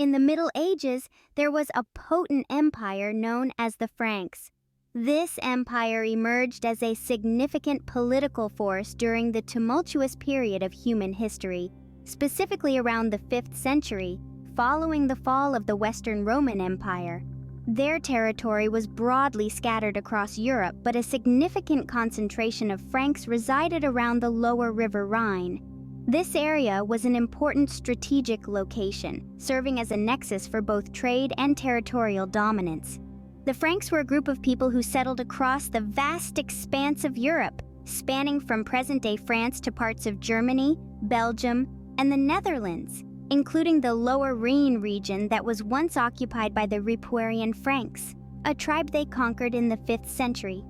In the Middle Ages, there was a potent empire known as the Franks. This empire emerged as a significant political force during the tumultuous period of human history, specifically around the 5th century, following the fall of the Western Roman Empire. Their territory was broadly scattered across Europe, but a significant concentration of Franks resided around the lower River Rhine. This area was an important strategic location, serving as a nexus for both trade and territorial dominance. The Franks were a group of people who settled across the vast expanse of Europe, spanning from present-day France to parts of Germany, Belgium, and the Netherlands, including the Lower Rhine region that was once occupied by the Ripuarian Franks, a tribe they conquered in the 5th century.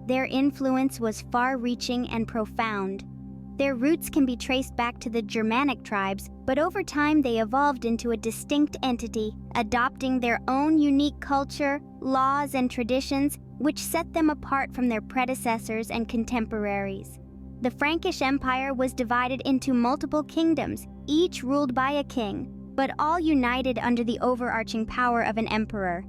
Their influence was far-reaching and profound. Their roots can be traced back to the Germanic tribes, but over time they evolved into a distinct entity, adopting their own unique culture, laws, and traditions, which set them apart from their predecessors and contemporaries. The Frankish Empire was divided into multiple kingdoms, each ruled by a king, but all united under the overarching power of an emperor.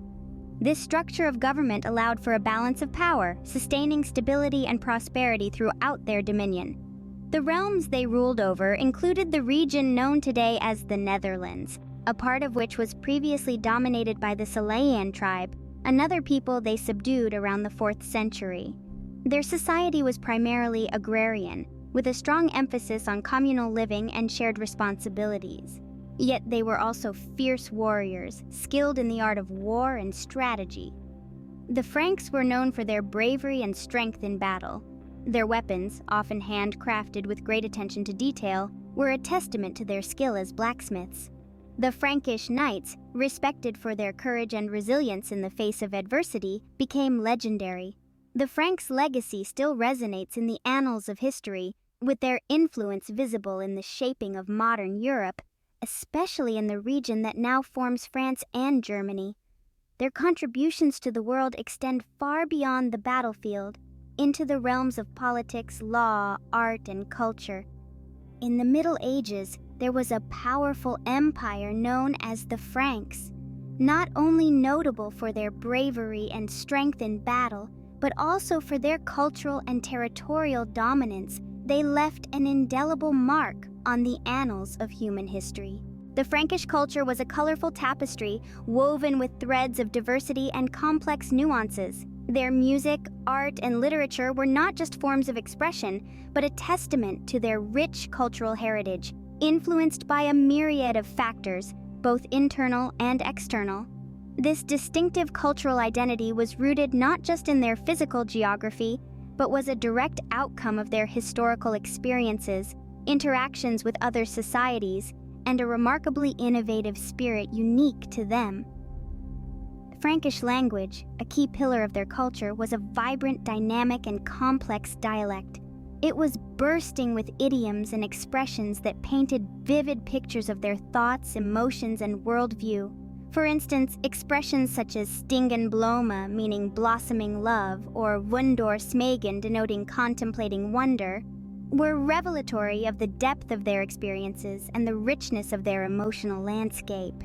This structure of government allowed for a balance of power, sustaining stability and prosperity throughout their dominion. The realms they ruled over included the region known today as the Netherlands, a part of which was previously dominated by the Salayan tribe, another people they subdued around the 4th century. Their society was primarily agrarian, with a strong emphasis on communal living and shared responsibilities. Yet they were also fierce warriors, skilled in the art of war and strategy. The Franks were known for their bravery and strength in battle. Their weapons, often handcrafted with great attention to detail, were a testament to their skill as blacksmiths. The Frankish knights, respected for their courage and resilience in the face of adversity, became legendary. The Franks' legacy still resonates in the annals of history, with their influence visible in the shaping of modern Europe, especially in the region that now forms France and Germany. Their contributions to the world extend far beyond the battlefield, into the realms of politics, law, art, and culture. In the Middle Ages, there was a powerful empire known as the Franks, not only notable for their bravery and strength in battle, but also for their cultural and territorial dominance. They left an indelible mark on the annals of human history. The Frankish culture was a colorful tapestry woven with threads of diversity and complex nuances. Their music, art, and literature were not just forms of expression, but a testament to their rich cultural heritage, influenced by a myriad of factors, both internal and external. This distinctive cultural identity was rooted not just in their physical geography, but was a direct outcome of their historical experiences, interactions with other societies, and a remarkably innovative spirit unique to them. Frankish language, a key pillar of their culture, was a vibrant, dynamic, and complex dialect. It was bursting with idioms and expressions that painted vivid pictures of their thoughts, emotions, and worldview. For instance, expressions such as stingen bloma, meaning blossoming love, or wundor smegen, denoting contemplating wonder, were revelatory of the depth of their experiences and the richness of their emotional landscape.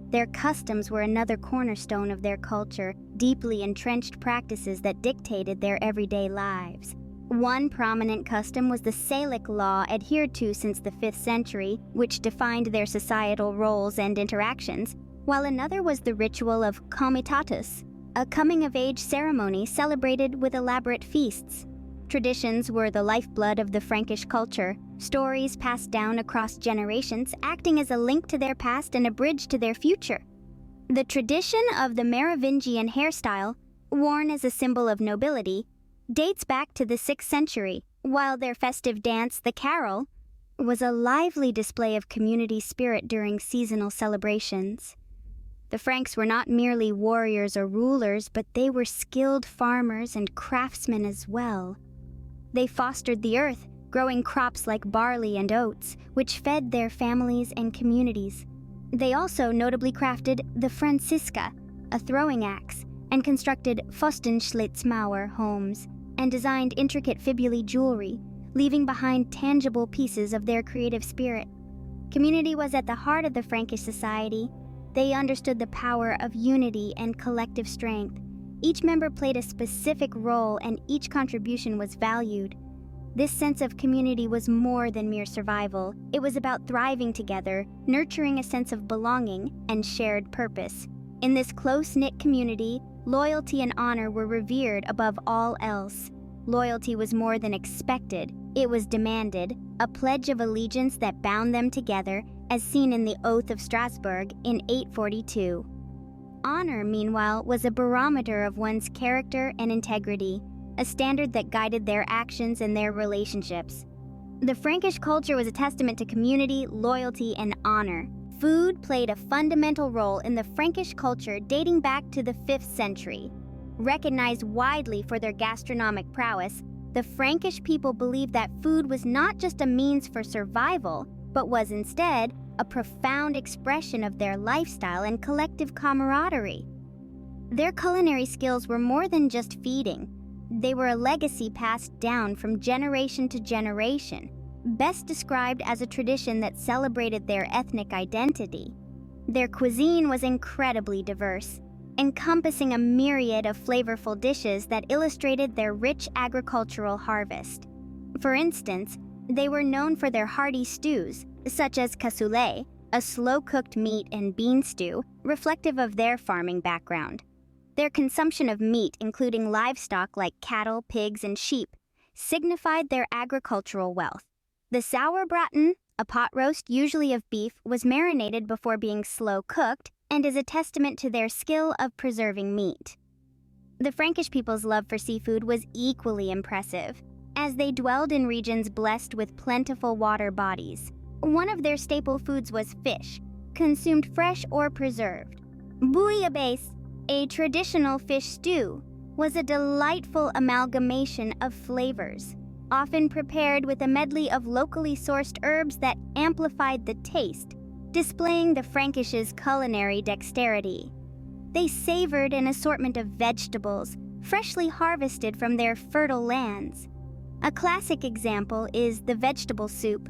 Their customs were another cornerstone of their culture, deeply entrenched practices that dictated their everyday lives. One prominent custom was the Salic law adhered to since the 5th century, which defined their societal roles and interactions, while another was the ritual of comitatus, a coming-of-age ceremony celebrated with elaborate feasts. Traditions were the lifeblood of the Frankish culture, stories passed down across generations, acting as a link to their past and a bridge to their future. The tradition of the Merovingian hairstyle, worn as a symbol of nobility, dates back to the 6th century, while their festive dance, the carol, was a lively display of community spirit during seasonal celebrations. The Franks were not merely warriors or rulers, but they were skilled farmers and craftsmen as well. They fostered the earth, growing crops like barley and oats, which fed their families and communities. They also notably crafted the Franziska, a throwing axe, and constructed Pfostenschlitzmauer homes, and designed intricate fibulae jewelry, leaving behind tangible pieces of their creative spirit. Community was at the heart of the Frankish society, They understood the power of unity and collective strength. Each member played a specific role and each contribution was valued. This sense of community was more than mere survival. It was about thriving together, nurturing a sense of belonging and shared purpose. In this close-knit community, loyalty and honor were revered above all else. Loyalty was more than expected, it was demanded, a pledge of allegiance that bound them together, as seen in the Oath of Strasbourg in 842. Honor, meanwhile, was a barometer of one's character and integrity, a standard that guided their actions and their relationships. The Frankish culture was a testament to community, loyalty, and honor. Food played a fundamental role in the Frankish culture dating back to the 5th century. Recognized widely for their gastronomic prowess, the Frankish people believed that food was not just a means for survival, but was instead a profound expression of their lifestyle and collective camaraderie. Their culinary skills were more than just feeding. They were a legacy passed down from generation to generation, best described as a tradition that celebrated their ethnic identity. Their cuisine was incredibly diverse, encompassing a myriad of flavorful dishes that illustrated their rich agricultural harvest. For instance, they were known for their hearty stews, such as cassoulet, a slow-cooked meat and bean stew, reflective of their farming background. Their consumption of meat, including livestock like cattle, pigs, and sheep, signified their agricultural wealth. The sauerbraten, a pot roast usually of beef, was marinated before being slow-cooked and is a testament to their skill of preserving meat. The Frankish people's love for seafood was equally impressive, as they dwelled in regions blessed with plentiful water bodies. One of their staple foods was fish, consumed fresh or preserved. Bouillabaisse, a traditional fish stew, was a delightful amalgamation of flavors, often prepared with a medley of locally sourced herbs that amplified the taste, displaying the Frankish's culinary dexterity. They savored an assortment of vegetables, freshly harvested from their fertile lands. A classic example is the vegetable soup,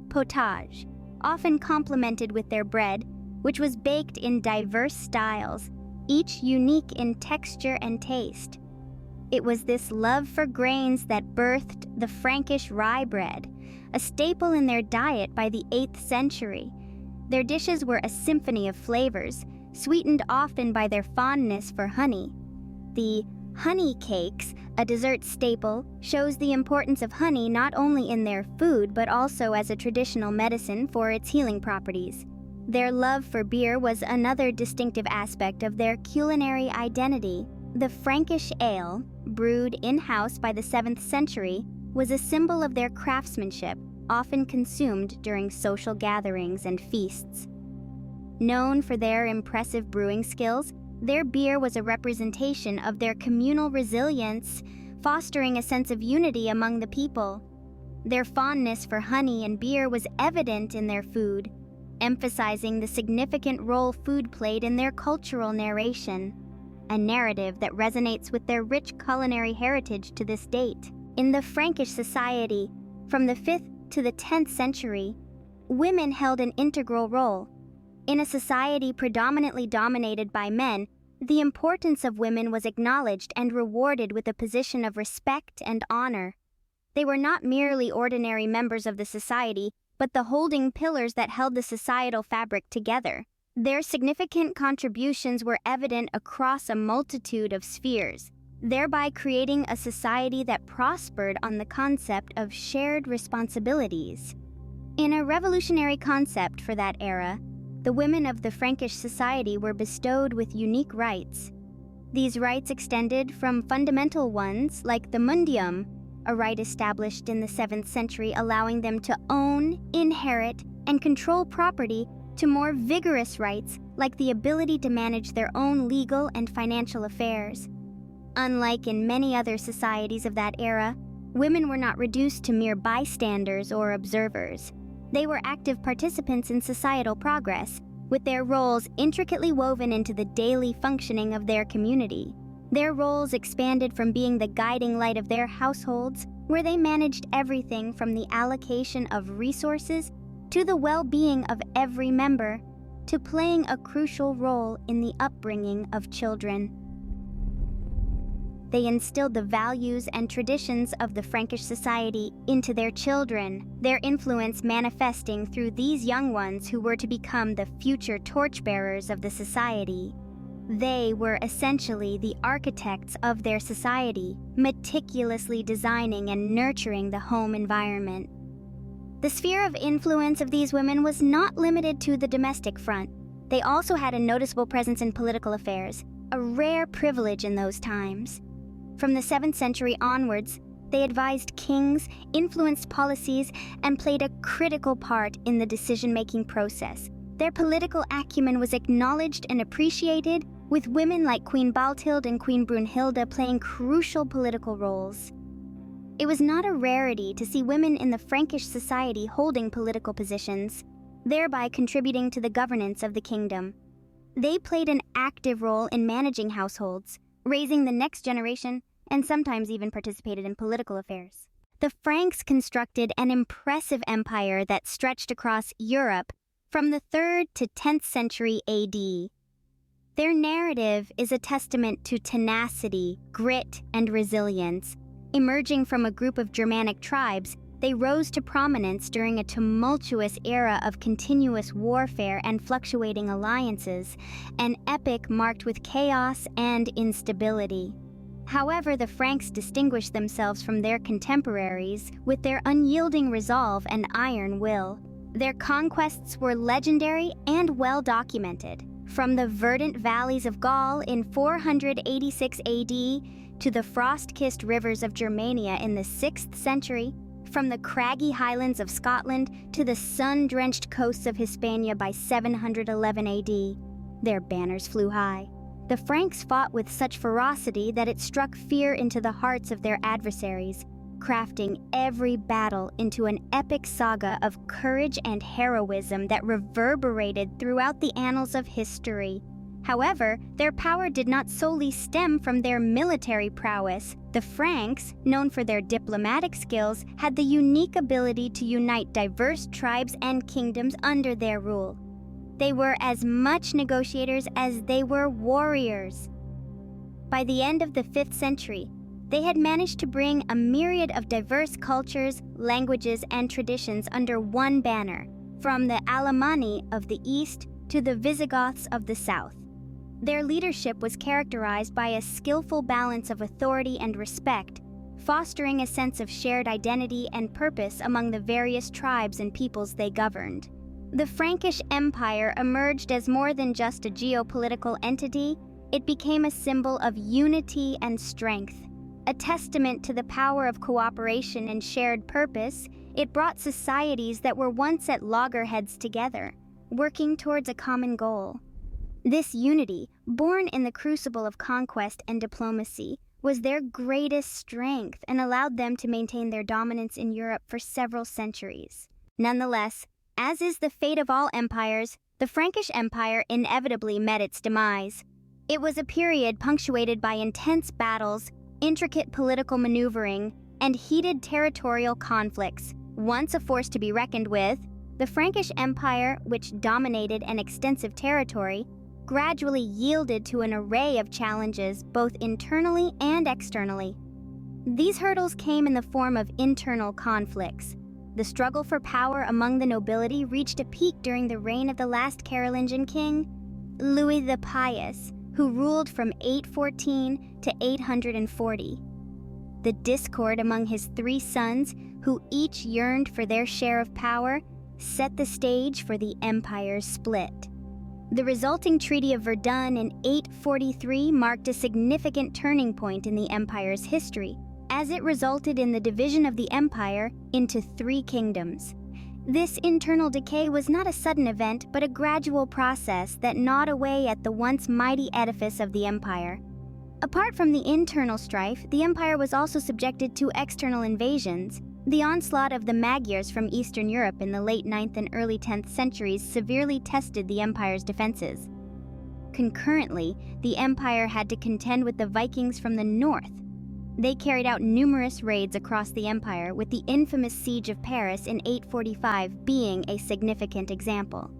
potage, often complemented with their bread, which was baked in diverse styles, each unique in texture and taste. It was this love for grains that birthed the Frankish rye bread, a staple in their diet by the 8th century. Their dishes were a symphony of flavors, sweetened often by their fondness for honey. The honey cakes, a dessert staple, shows the importance of honey not only in their food but also as a traditional medicine for its healing properties. Their love for beer was another distinctive aspect of their culinary identity. The Frankish ale, brewed in-house by the 7th century, was a symbol of their craftsmanship, often consumed during social gatherings and feasts. Known for their impressive brewing skills, their beer was a representation of their communal resilience, fostering a sense of unity among the people. Their fondness for honey and beer was evident in their food, emphasizing the significant role food played in their cultural narration, a narrative that resonates with their rich culinary heritage to this date. In the Frankish society, from the 5th to the 10th century, women held an integral role. In a society predominantly dominated by men, the importance of women was acknowledged and rewarded with a position of respect and honor. They were not merely ordinary members of the society, but the holding pillars that held the societal fabric together. Their significant contributions were evident across a multitude of spheres, thereby creating a society that prospered on the concept of shared responsibilities. In a revolutionary concept for that era, the women of the Frankish society were bestowed with unique rights. These rights extended from fundamental ones like the mundium, a right established in the 7th century allowing them to own, inherit, and control property, to more vigorous rights like the ability to manage their own legal and financial affairs. Unlike in many other societies of that era, women were not reduced to mere bystanders or observers. They were active participants in societal progress, with their roles intricately woven into the daily functioning of their community. Their roles expanded from being the guiding light of their households, where they managed everything from the allocation of resources to the well-being of every member. to playing a crucial role in the upbringing of children. They instilled the values and traditions of the Frankish society into their children, their influence manifesting through these young ones who were to become the future torchbearers of the society. They were essentially the architects of their society, meticulously designing and nurturing the home environment. The sphere of influence of these women was not limited to the domestic front. They also had a noticeable presence in political affairs, a rare privilege in those times. From the 7th century onwards, they advised kings, influenced policies, and played a critical part in the decision-making process. Their political acumen was acknowledged and appreciated, with women like Queen Balthild and Queen Brunhilde playing crucial political roles. It was not a rarity to see women in the Frankish society holding political positions, thereby contributing to the governance of the kingdom. They played an active role in managing households, raising the next generation, and sometimes even participated in political affairs. The Franks constructed an impressive empire that stretched across Europe from the 3rd to 10th century AD. Their narrative is a testament to tenacity, grit, and resilience. Emerging from a group of Germanic tribes, they rose to prominence during a tumultuous era of continuous warfare and fluctuating alliances, an epoch marked with chaos and instability. However, the Franks distinguished themselves from their contemporaries with their unyielding resolve and iron will. Their conquests were legendary and well documented. From the verdant valleys of Gaul in 486 AD to the frost-kissed rivers of Germania in the 6th century, from the craggy highlands of Scotland to the sun-drenched coasts of Hispania by 711 AD, their banners flew high. The Franks fought with such ferocity that it struck fear into the hearts of their adversaries, crafting every battle into an epic saga of courage and heroism that reverberated throughout the annals of history. However, their power did not solely stem from their military prowess. The Franks, known for their diplomatic skills, had the unique ability to unite diverse tribes and kingdoms under their rule. They were as much negotiators as they were warriors. By the end of the 5th century, they had managed to bring a myriad of diverse cultures, languages, and traditions under one banner, from the Alemanni of the east to the Visigoths of the south. Their leadership was characterized by a skillful balance of authority and respect, fostering a sense of shared identity and purpose among the various tribes and peoples they governed. The Frankish Empire emerged as more than just a geopolitical entity. It became a symbol of unity and strength. A testament to the power of cooperation and shared purpose, it brought societies that were once at loggerheads together, working towards a common goal. This unity, born in the crucible of conquest and diplomacy, was their greatest strength and allowed them to maintain their dominance in Europe for several centuries. Nonetheless, as is the fate of all empires, the Frankish Empire inevitably met its demise. It was a period punctuated by intense battles, intricate political maneuvering, and heated territorial conflicts. Once a force to be reckoned with, the Frankish Empire, which dominated an extensive territory, gradually yielded to an array of challenges both internally and externally. These hurdles came in the form of internal conflicts. The struggle for power among the nobility reached a peak during the reign of the last Carolingian king, Louis the Pious, who ruled from 814 to 840. The discord among his 3 sons, who each yearned for their share of power, set the stage for the empire's split. The resulting Treaty of Verdun in 843 marked a significant turning point in the empire's history, as it resulted in the division of the empire into 3 kingdoms. This internal decay was not a sudden event, but a gradual process that gnawed away at the once mighty edifice of the empire. Apart from the internal strife, the empire was also subjected to external invasions. The onslaught of the Magyars from Eastern Europe in the late 9th and early 10th centuries severely tested the empire's defenses. Concurrently, the empire had to contend with the Vikings from the north. They carried out numerous raids across the empire, with the infamous siege of Paris in 845 being a significant example.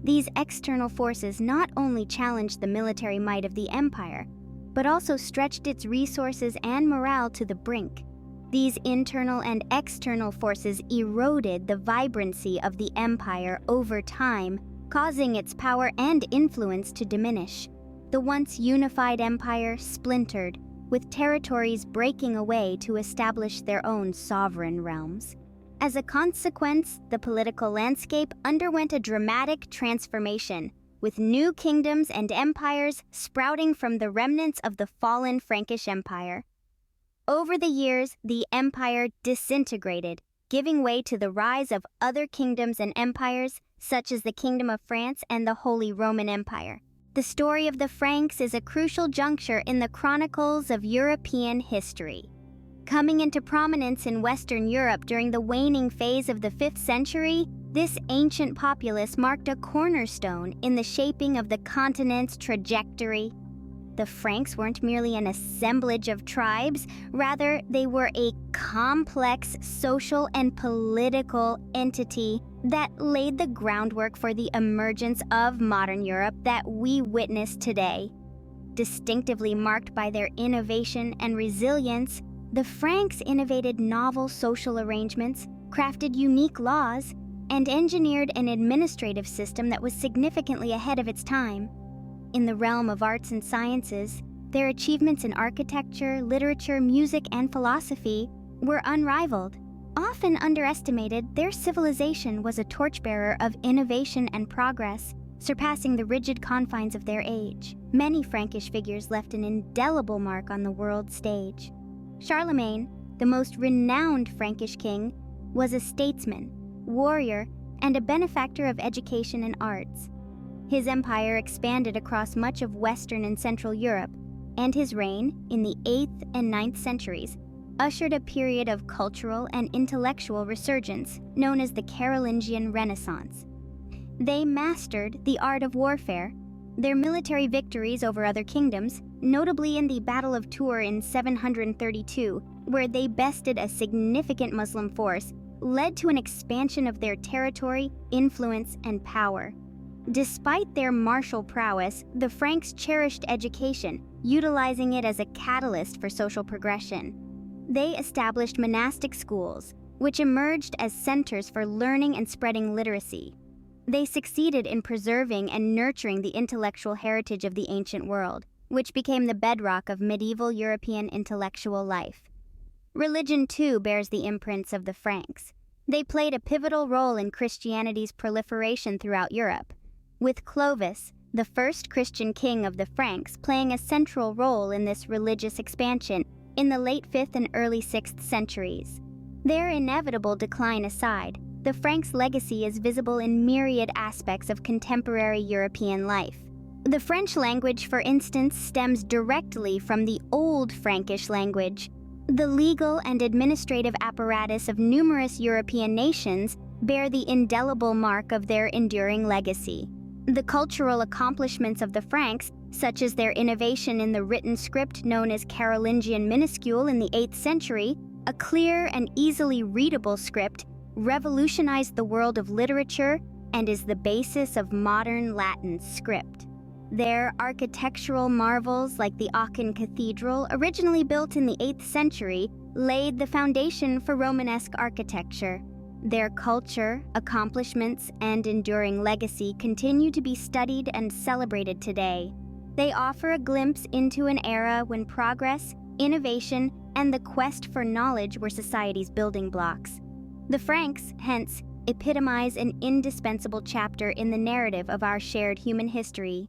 These external forces not only challenged the military might of the empire, but also stretched its resources and morale to the brink. These internal and external forces eroded the vibrancy of the empire over time, causing its power and influence to diminish. The once unified empire splintered, with territories breaking away to establish their own sovereign realms. As a consequence, the political landscape underwent a dramatic transformation, with new kingdoms and empires sprouting from the remnants of the fallen Frankish Empire. Over the years, the empire disintegrated, giving way to the rise of other kingdoms and empires, such as the Kingdom of France and the Holy Roman Empire. The story of the Franks is a crucial juncture in the chronicles of European history. Coming into prominence in Western Europe during the waning phase of the 5th century, this ancient populace marked a cornerstone in the shaping of the continent's trajectory. The Franks weren't merely an assemblage of tribes, rather, they were a complex social and political entity that laid the groundwork for the emergence of modern Europe that we witness today. Distinctively marked by their innovation and resilience, the Franks innovated novel social arrangements, crafted unique laws, and engineered an administrative system that was significantly ahead of its time. In the realm of arts and sciences, their achievements in architecture, literature, music, and philosophy were unrivaled. Often underestimated, their civilization was a torchbearer of innovation and progress, surpassing the rigid confines of their age. Many Frankish figures left an indelible mark on the world stage. Charlemagne, the most renowned Frankish king, was a statesman, warrior, and a benefactor of education and arts. His empire expanded across much of Western and Central Europe, and his reign, in the 8th and 9th centuries, ushered a period of cultural and intellectual resurgence known as the Carolingian Renaissance. They mastered the art of warfare. Their military victories over other kingdoms, notably in the Battle of Tours in 732, where they bested a significant Muslim force, led to an expansion of their territory, influence, and power. Despite their martial prowess, the Franks cherished education, utilizing it as a catalyst for social progression. They established monastic schools, which emerged as centers for learning and spreading literacy. They succeeded in preserving and nurturing the intellectual heritage of the ancient world, which became the bedrock of medieval European intellectual life. Religion, too, bears the imprints of the Franks. They played a pivotal role in Christianity's proliferation throughout Europe, with Clovis, the first Christian king of the Franks, playing a central role in this religious expansion in the late 5th and early 6th centuries. Their inevitable decline aside, the Franks' legacy is visible in myriad aspects of contemporary European life. The French language, for instance, stems directly from the Old Frankish language. The legal and administrative apparatus of numerous European nations bear the indelible mark of their enduring legacy. The cultural accomplishments of the Franks, such as their innovation in the written script known as Carolingian minuscule in the 8th century, a clear and easily readable script, revolutionized the world of literature and is the basis of modern Latin script. Their architectural marvels like the Aachen Cathedral, originally built in the 8th century, laid the foundation for Romanesque architecture. Their culture, accomplishments, and enduring legacy continue to be studied and celebrated today. They offer a glimpse into an era when progress, innovation, and the quest for knowledge were society's building blocks. The Franks, hence, epitomize an indispensable chapter in the narrative of our shared human history.